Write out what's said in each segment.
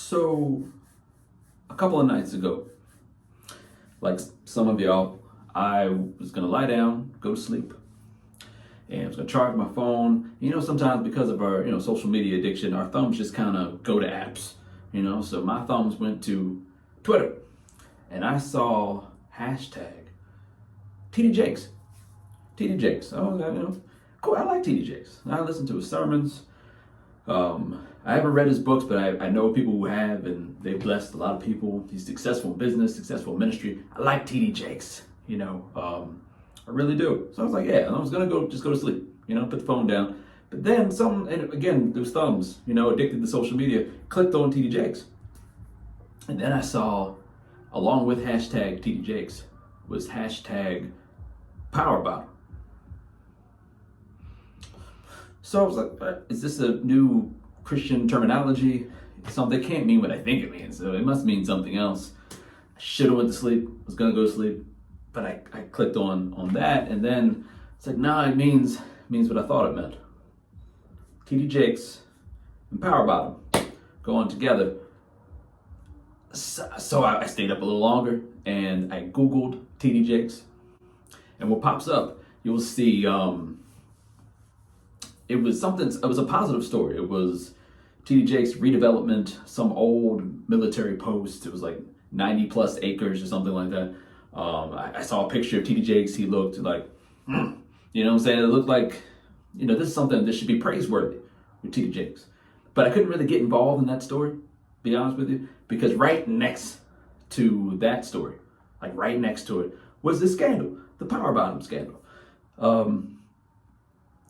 So, a couple of nights ago, like some of y'all, I was gonna lie down, go to sleep, and I was gonna charge my phone. Sometimes because of our, social media addiction, our thumbs just kind of go to apps, So my thumbs went to Twitter, and I saw hashtag TD Jakes. TD Jakes. Oh, cool. I like TD Jakes. I listen to his sermons. I haven't read his books, but I know people who have, and they've blessed a lot of people. He's successful in business, successful in ministry. I like TD Jakes, I really do. So I was like, yeah, I was gonna go to sleep, put the phone down. But then and again, those thumbs, addicted to social media, clicked on TD Jakes. And then I saw, along with hashtag TD Jakes, was hashtag Power Bottom. So I was like, is this a new Christian terminology? Something can't mean what I think it means, so it must mean something else. I should have went to sleep, was gonna go to sleep, but I clicked on that, and then it's like, nah, it means what I thought it meant. TD Jakes and Power Bottom go on together. So I stayed up a little longer, and I Googled TD Jakes, and what pops up, you'll see, it was a positive story. It was TD Jakes redevelopment, some old military post. It was like 90 plus acres or something like that. I saw a picture of TD Jakes. He looked like, you know what I'm saying? It looked like, this is something that should be praiseworthy with TD Jakes. But I couldn't really get involved in that story, be honest with you, because right next to that story, like right next to it, was this scandal, the Power Bottom scandal.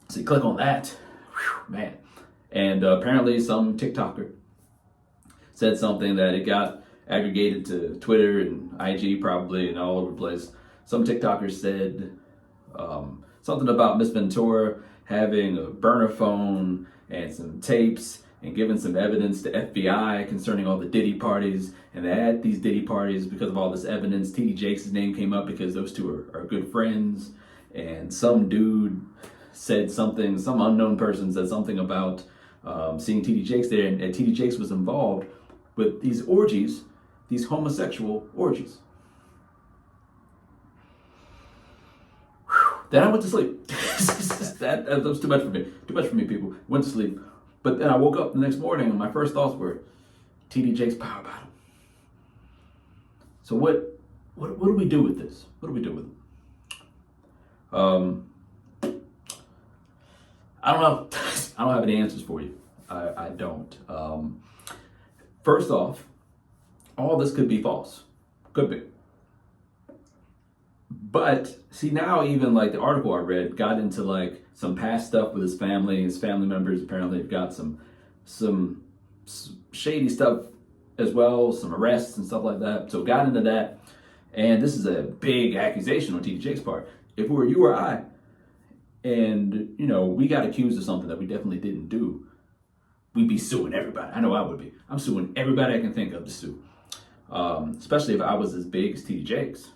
So you click on that, whew, man. And apparently some TikToker said something that it got aggregated to Twitter and IG probably and all over the place. Some TikToker said something about Miss Ventura having a burner phone and some tapes and giving some evidence to FBI concerning all the Diddy parties. And at these Diddy parties, because of all this evidence, TD Jakes' name came up because those two are good friends. And some dude said something, some unknown person said something about seeing TD Jakes there, and TD Jakes was involved with these orgies, these homosexual orgies. Whew. Then I went to sleep. that was too much for me, people. Went to sleep. But then I woke up the next morning, and my first thoughts were, TD Jakes, Power Bottom. So what do we do with this? What do we do with it? I don't know. I don't have any answers for you. I don't. First off, all this could be false. Could be. But see, now even like the article I read got into like some past stuff with his family. His family members apparently have got some shady stuff as well, some arrests and stuff like that. So got into that. And this is a big accusation on TD Jakes' part. If it were you or I, and, we got accused of something that we definitely didn't do, we'd be suing everybody. I know I would be. I'm suing everybody I can think of to sue. Especially if I was as big as TD Jakes.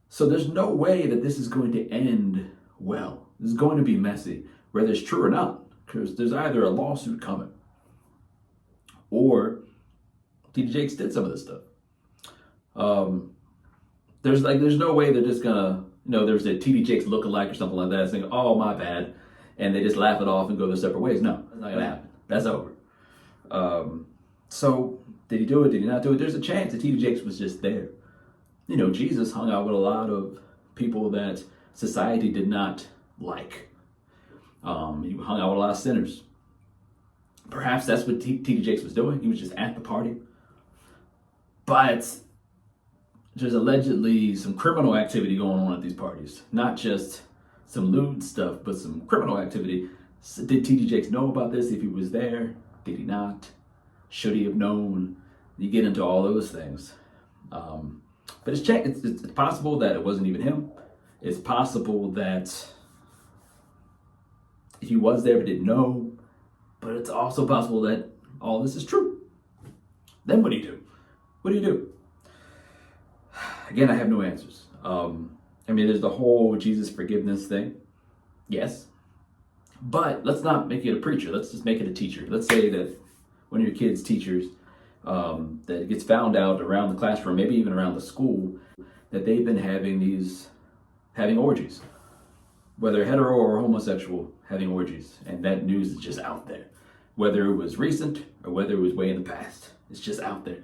So there's no way that this is going to end well. This is going to be messy, whether it's true or not. Because there's either a lawsuit coming, or TD Jakes did some of this stuff. There's no way they're just gonna, there's a TD Jakes lookalike or something like that saying, oh, my bad, and they just laugh it off and go their separate ways. No, that's not gonna happen. That's over. So did he do it? Did he not do it? There's a chance that TD Jakes was just there. Jesus hung out with a lot of people that society did not like. He hung out with a lot of sinners. Perhaps that's what TD Jakes was doing. He was just at the party. But there's allegedly some criminal activity going on at these parties. Not just some lewd stuff, but some criminal activity. Did TD Jakes know about this if he was there? Did he not? Should he have known? You get into all those things. But it's possible that it wasn't even him. It's possible that he was there but didn't know. But it's also possible that all this is true. Then what do you do? What do you do? Again, I have no answers. There's the whole Jesus forgiveness thing. Yes. But let's not make it a preacher. Let's just make it a teacher. Let's say that one of your kids' teachers, that it gets found out around the classroom, maybe even around the school, that they've been having orgies, whether hetero or homosexual, having orgies, and that news is just out there. Whether it was recent or whether it was way in the past, it's just out there.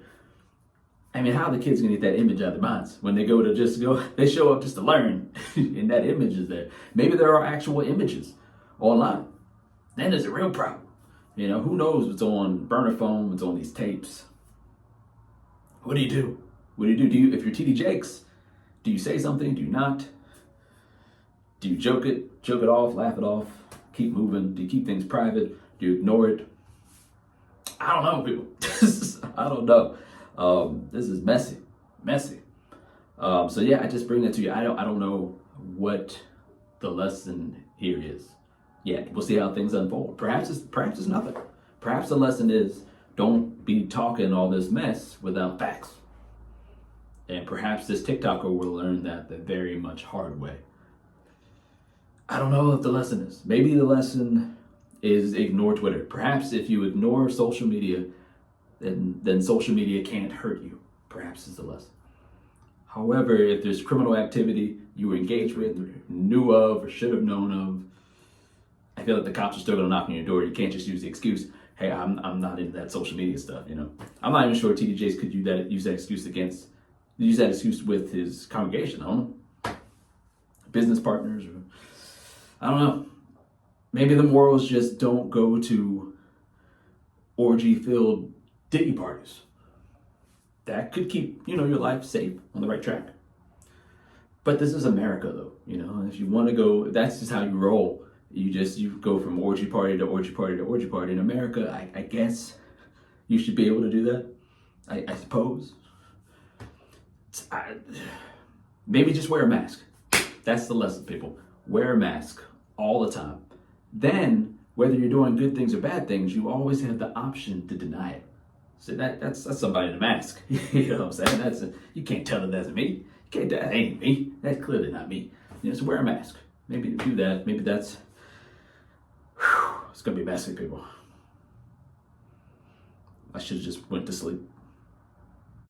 I mean, how are the kids gonna get that image out of their minds when they they show up just to learn, and that image is there. Maybe there are actual images online. Then there's a real problem. You know, who knows what's on burner phone, what's on these tapes? What do you do? What do you do? If you're TD Jakes, do you say something? Do you not? Do you joke it off, laugh it off, keep moving? Do you keep things private? Do you ignore it? I don't know, people. I don't know. This is messy. So yeah, I just bring that to you. I don't know what the lesson here is yet. We'll see how things unfold. Perhaps it's nothing. Perhaps the lesson is don't be talking all this mess without facts. And perhaps this TikToker will learn that the very much hard way. I don't know what the lesson is. Maybe the lesson is ignore Twitter. Perhaps if you ignore social media, then social media can't hurt you. Perhaps is the lesson. However, if there's criminal activity you were engaged with, or knew of, or should have known of, I feel like the cops are still gonna knock on your door. You can't just use the excuse, hey, I'm not into that social media stuff, you know. I'm not even sure TD Jakes could use that excuse with his congregation. I don't know. Business partners, or I don't know. Maybe the morals just don't go to orgy-filled Diddy parties. That could keep, your life safe on the right track. But this is America, though. If you want to go, if that's just how you roll. You go from orgy party to orgy party to orgy party. In America, I guess you should be able to do that. I suppose. Maybe just wear a mask. That's the lesson, people. Wear a mask all the time. Then, whether you're doing good things or bad things, you always have the option to deny it. So that's somebody in a mask. You know what I'm saying? You can't tell that that's me. That ain't me. That's clearly not me. So wear a mask. Maybe do that. Maybe that's. It's gonna be messy, people. I should have just went to sleep.